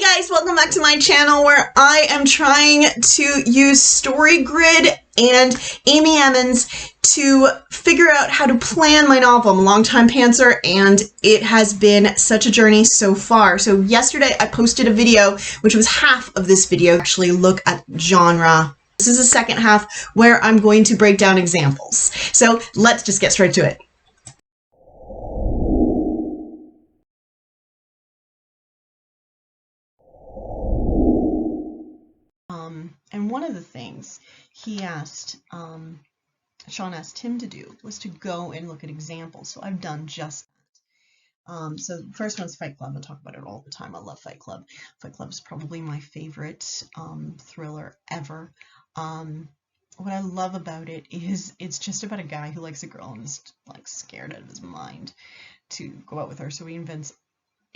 Guys, welcome back to my channel where I am trying to use StoryGrid and Amy Emmons to figure out how to plan my novel. I'm a longtime pantser and it has been such a journey so far. So yesterday I posted a video, which was half of this video, actually look at genre. This is the second half where I'm going to break down examples. So let's just get straight to it. And one of the things he asked, Shawn asked him to do was to go and look at examples. So I've done just that. So the first one's Fight Club. I talk about it all the time. I love Fight Club. Fight Club is probably my favorite thriller ever. What I love about it is it's just about a guy who likes a girl and is like scared out of his mind to go out with her. So he invents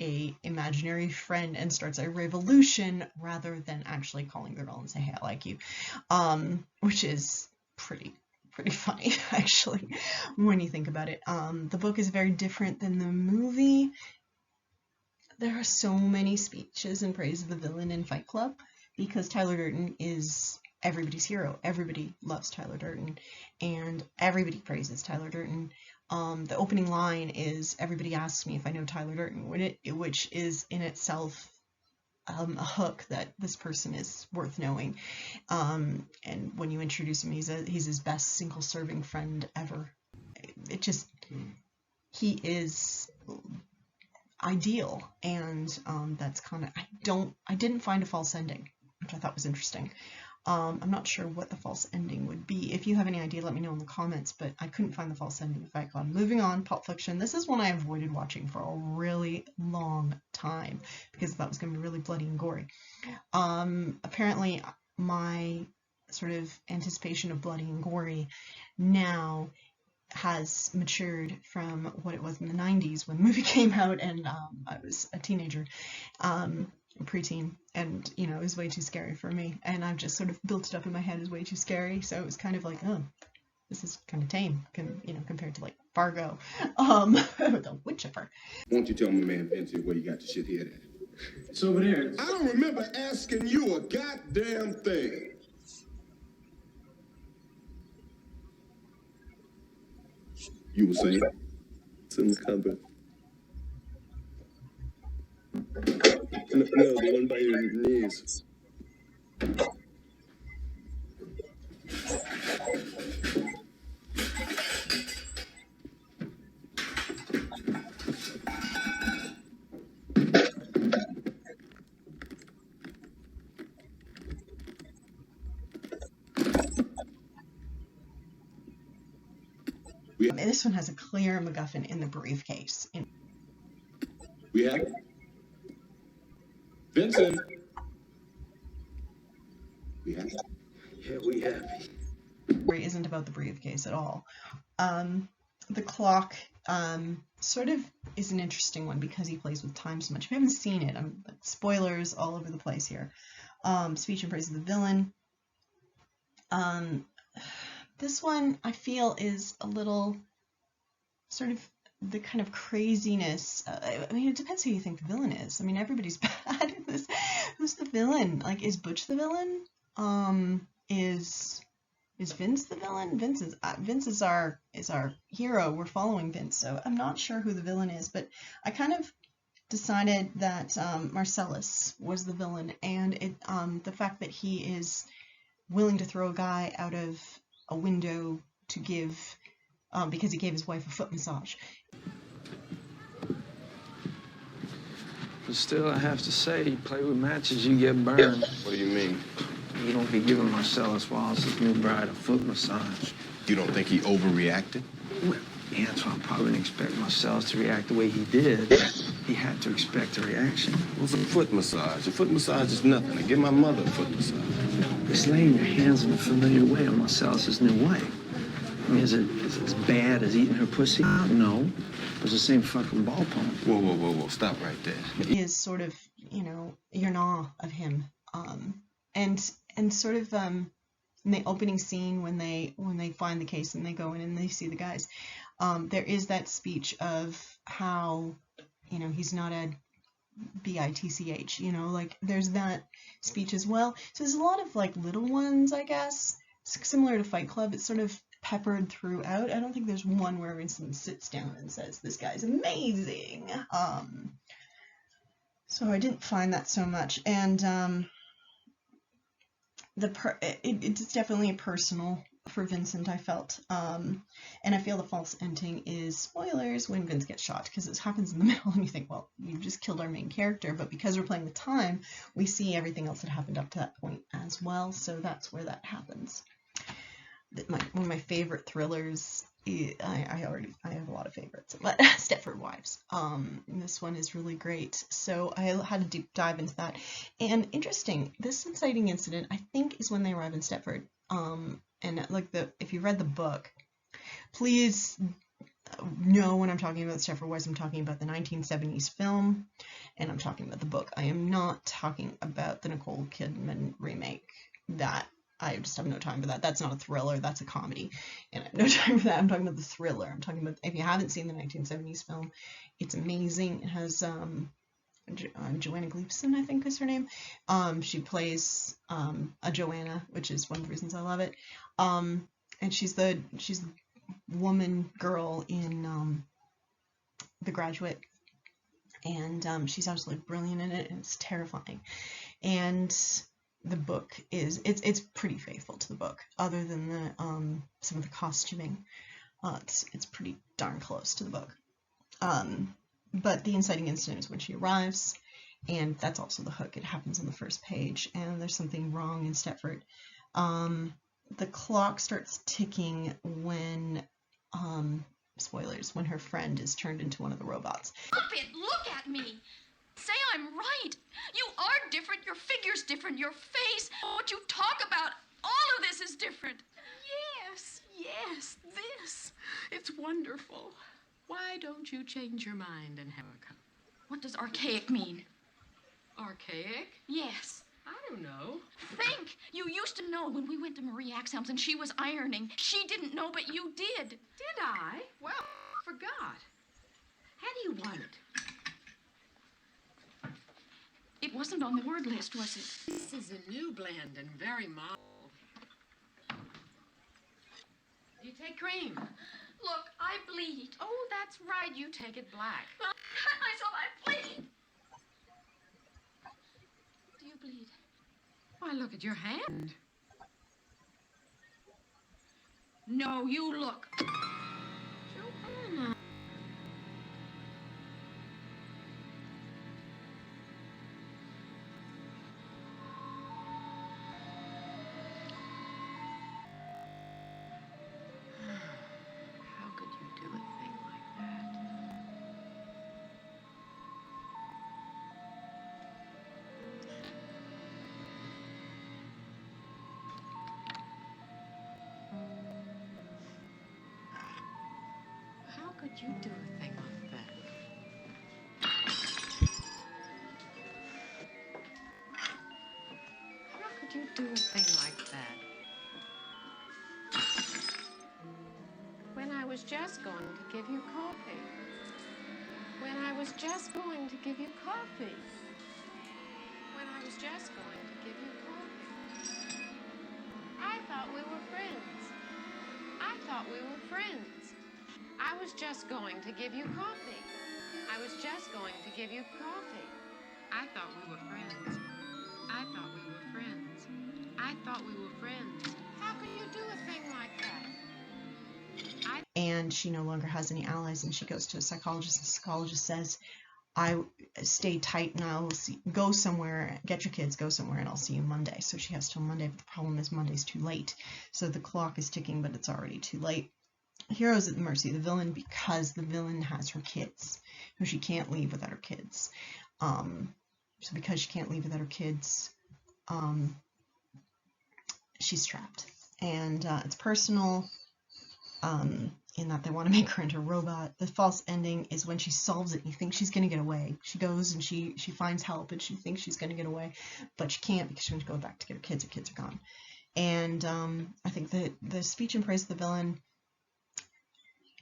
a imaginary friend and starts a revolution rather than actually calling the girl and say, hey, I like you, which is pretty funny actually when you think about it. The book is very different than the movie. There are so many speeches in praise of the villain in Fight Club because Tyler Durden is everybody's hero. Everybody loves Tyler Durden and everybody praises Tyler Durden. The opening line is, everybody asks me if I know Tyler Durden, which is in itself a hook that this person is worth knowing. And when you introduce him, he's his best single-serving friend ever. He is ideal, and that's kind of, I didn't find a false ending, which I thought was interesting. I'm not sure what the false ending would be. If you have any idea, let me know in the comments, but I couldn't find the false ending of Fight Club. Moving on, Pulp Fiction. This is one I avoided watching for a really long time because I thought it was going to be really bloody and gory. Apparently, my sort of anticipation of bloody and gory now has matured from what it was in the 90s when the movie came out and I was a teenager. Preteen, and it was way too scary for me, and I've just sort of built it up in my head as way too scary, so it was kind of like, oh, this is kind of tame, compared to like Fargo, the Witchiffer. Won't you tell my man Vincent where you got your shit hid at? It's over there. I don't remember asking you a goddamn thing. You were saying? It's in the cupboard. No, the one by your knees. This one has a clear MacGuffin in the briefcase. We have it. Vincent. We have it. Yeah, we have it. It isn't about the briefcase at all. The clock sort of is an interesting one because he plays with time so much. If you haven't seen it, spoilers all over the place here. Speech in praise of the villain. This one I feel is a little sort of the kind of craziness. I mean, it depends who you think the villain is. I mean, everybody's bad in this. Who's the villain? Like, is Butch the villain? Is Vince the villain? Vince is our hero. We're following Vince, so I'm not sure who the villain is. But I kind of decided that Marcellus was the villain, and the fact that he is willing to throw a guy out of a window to give. Because he gave his wife a foot massage. But still, I have to say, you play with matches, you get burned. What do you mean? You don't be giving Marcellus Wallace's new bride a foot massage. You don't think he overreacted? Well, Antoine probably didn't expect Marcellus to react the way he did. He had to expect a reaction. What's a foot massage? A foot massage is nothing. I give my mother a foot massage. It's laying your hands in a familiar way on Marcellus's new wife. I mean, is it as bad as eating her pussy? No. It's the same fucking ballpark. Whoa. Stop right there. He is sort of, you're in awe of him. And sort of in the opening scene when they find the case and they go in and they see the guys, there is that speech of how, he's not a bitch, you know, like there's that speech as well. So there's a lot of like little ones, I guess, similar to Fight Club. It's sort of peppered throughout. I don't think there's one where Vincent sits down and says, this guy's amazing. So I didn't find that so much. And it's definitely personal for Vincent, I felt. And I feel the false ending is spoilers when Vince gets shot, because it happens in the middle and you think, well, you just killed our main character, but because we're playing the time, we see everything else that happened up to that point as well, so that's where that happens. One of my favorite thrillers, I have a lot of favorites, but Stepford Wives. This one is really great, so I had a deep dive into that. And interesting, this inciting incident, I think, is when they arrive in Stepford. And like if you read the book, please know when I'm talking about Stepford Wives, I'm talking about the 1970s film, and I'm talking about the book. I am not talking about the Nicole Kidman remake. That I just have no time for that. That's not a thriller, that's a comedy, and I have no time for that. I'm talking about the thriller. I'm talking about, if you haven't seen the 1970s film, it's amazing. It has Joanna Gleason, I think is her name. She plays a Joanna, which is one of the reasons I love it. And she's the woman girl in The Graduate, and she's absolutely brilliant in it, and it's terrifying. And the book is it's pretty faithful to the book, other than the some of the costuming. It's pretty darn close to the book. But the inciting incident is when she arrives, and that's also the hook. It happens on the first page, and there's something wrong in Stepford. The clock starts ticking when, spoilers, when her friend is turned into one of the robots. Stop it! Look at me! Say I'm right! You are different, your figure's different, your face, what you talk about, all of this is different. Yes, this. It's wonderful. Why don't you change your mind and have a cup? What does archaic mean? Archaic? Yes. I don't know. Think! You used to know when we went to Marie Axelm's and she was ironing. She didn't know, but you did. Did I? Well, forgot. How do you want it? It wasn't on the word list, was it? This is a new blend and very mild. You take cream. Look, I bleed. Oh, that's right. You take it black. Well, cut myself, I bleed. Do you bleed? Why, look at your hand. No, you look. Joanna. How could you do a thing like that? How could you do a thing like that? How could you do a thing like that? When I was just going to give you coffee. When I was just going to give you coffee. When I was just going to give you coffee. I thought we were friends. I thought we were friends. I was just going to give you coffee. I was just going to give you coffee. I thought we were friends. I thought we were friends. I thought we were friends. How can you do a thing like that? And she no longer has any allies, and she goes to a psychologist, and the psychologist says, I stay tight and I'll go somewhere, get your kids, go somewhere, and I'll see you Monday. So she has till Monday, but the problem is Monday's too late. So the clock is ticking, but it's already too late. Heroes at the mercy of the villain, because the villain has her kids, who she can't leave without her kids. So because she can't leave without her kids, she's trapped. And it's personal, in that they want to make her into a robot. The false ending is when she solves it and you think she's going to get away. She goes and she finds help and she thinks she's going to get away, but she can't because she's going to go back to get her kids are gone. And I think that the speech in praise of the villain,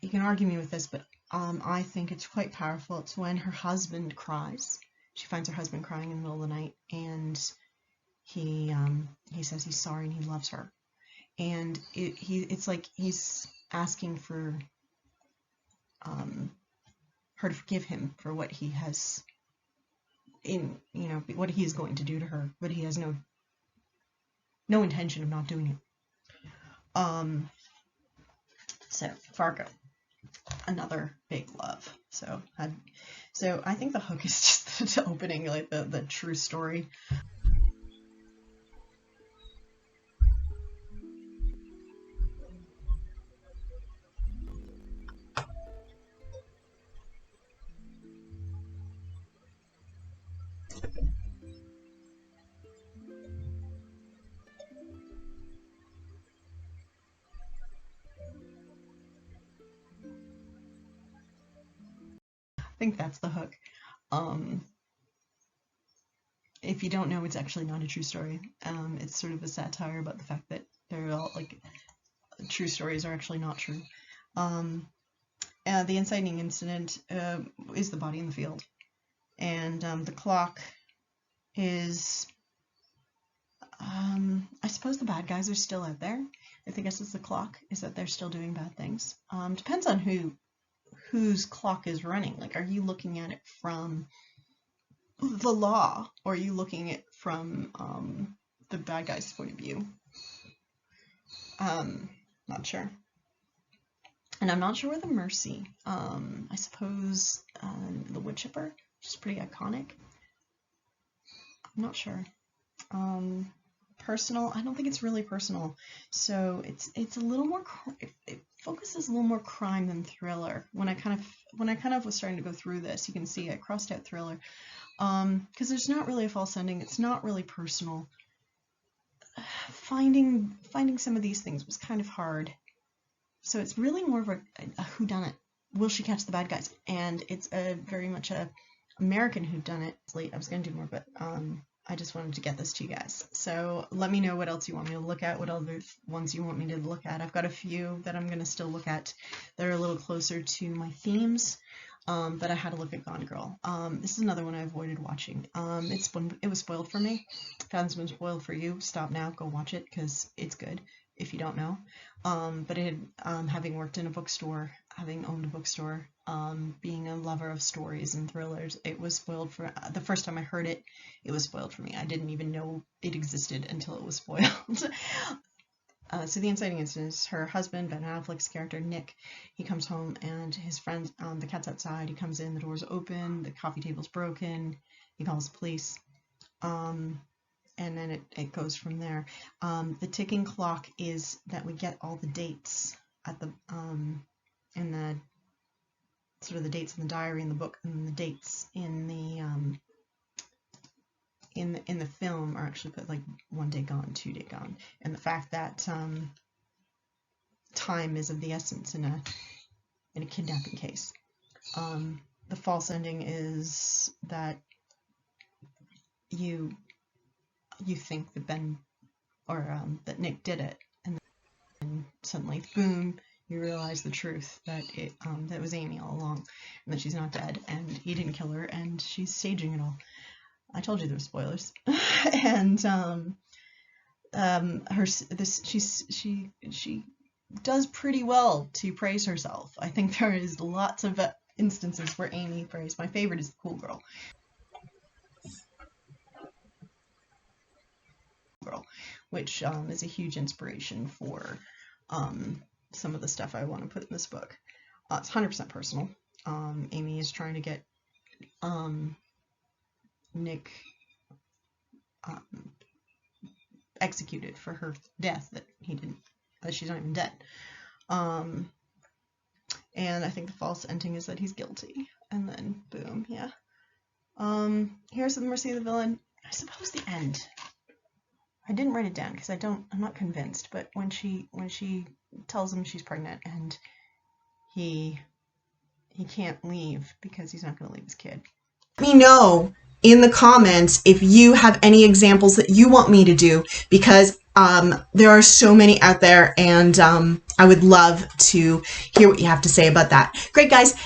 you can argue me with this, but I think it's quite powerful. It's when her husband cries she finds her husband crying in the middle of the night, and he says he's sorry and he loves her, and it's like he's asking for her to forgive him for what he has what he is going to do to her, but he has no intention of not doing it. So Fargo, another big love. So I think the hook is just the opening, like the true story. I think that's the hook. If you don't know, it's actually not a true story. It's sort of a satire about the fact that they're all like true stories are actually not true. The inciting incident is the body in the field, and the clock is. I suppose the bad guys are still out there. I think it's the clock is that they're still doing bad things. Depends on whose clock is running. Like, are you looking at it from the law, or are you looking at it from the bad guy's point of view? Not sure. And I'm not sure where the mercy. I suppose the wood chipper, which is pretty iconic. I'm not sure. Personal, I don't think it's really personal. So it's a little more. It focuses a little more crime than thriller. When I kind of was starting to go through this, you can see I crossed out thriller, because there's not really a false ending. It's not really personal. Finding some of these things was kind of hard. So it's really more of a whodunit. Will she catch the bad guys? And it's very much a American whodunit. I was going to do more, but I just wanted to get this to you guys. So let me know what else you want me to look at, what other ones you want me to look at. I've got a few that I'm going to still look at that are a little closer to my themes, but I had to look at Gone Girl. This is another one I avoided watching. It was spoiled for me. If it hasn't been spoiled for you, stop now, go watch it, because it's good if you don't know. But it had, having worked in a bookstore, having owned a bookstore, being a lover of stories and thrillers, it was spoiled for the first time I heard it. It was spoiled for me. I didn't even know it existed until it was spoiled. So the inciting incident is her husband, Ben Affleck's character Nick. He comes home and his friend, the cat's outside. He comes in, the door's open, the coffee table's broken. He calls the police. And then it goes from there. The ticking clock is that we get all the dates at the in the sort of the dates in the diary in the book, and the dates in the film are actually put like 1 day gone, 2 day gone, and the fact that time is of the essence in a kidnapping case. The false ending is that you think that Ben or that Nick did it, and then suddenly, boom, you realize the truth that that was Amy all along, and that she's not dead, and he didn't kill her, and she's staging it all. I told you there were spoilers. And she does pretty well to praise herself. I think there is lots of instances where Amy praised. My favorite is the cool girl. Which is a huge inspiration for some of the stuff I want to put in this book. It's 100% personal. Amy is trying to get Nick executed for her death that she's not even dead. And I think the false ending is that he's guilty, and then boom, yeah. Here's the mercy of the villain. I suppose the end. I didn't write it down because I'm not convinced, but when she tells him she's pregnant and he can't leave because he's not going to leave his kid. Let me know in the comments if you have any examples that you want me to do, because there are so many out there, and I would love to hear what you have to say about that. Great, guys.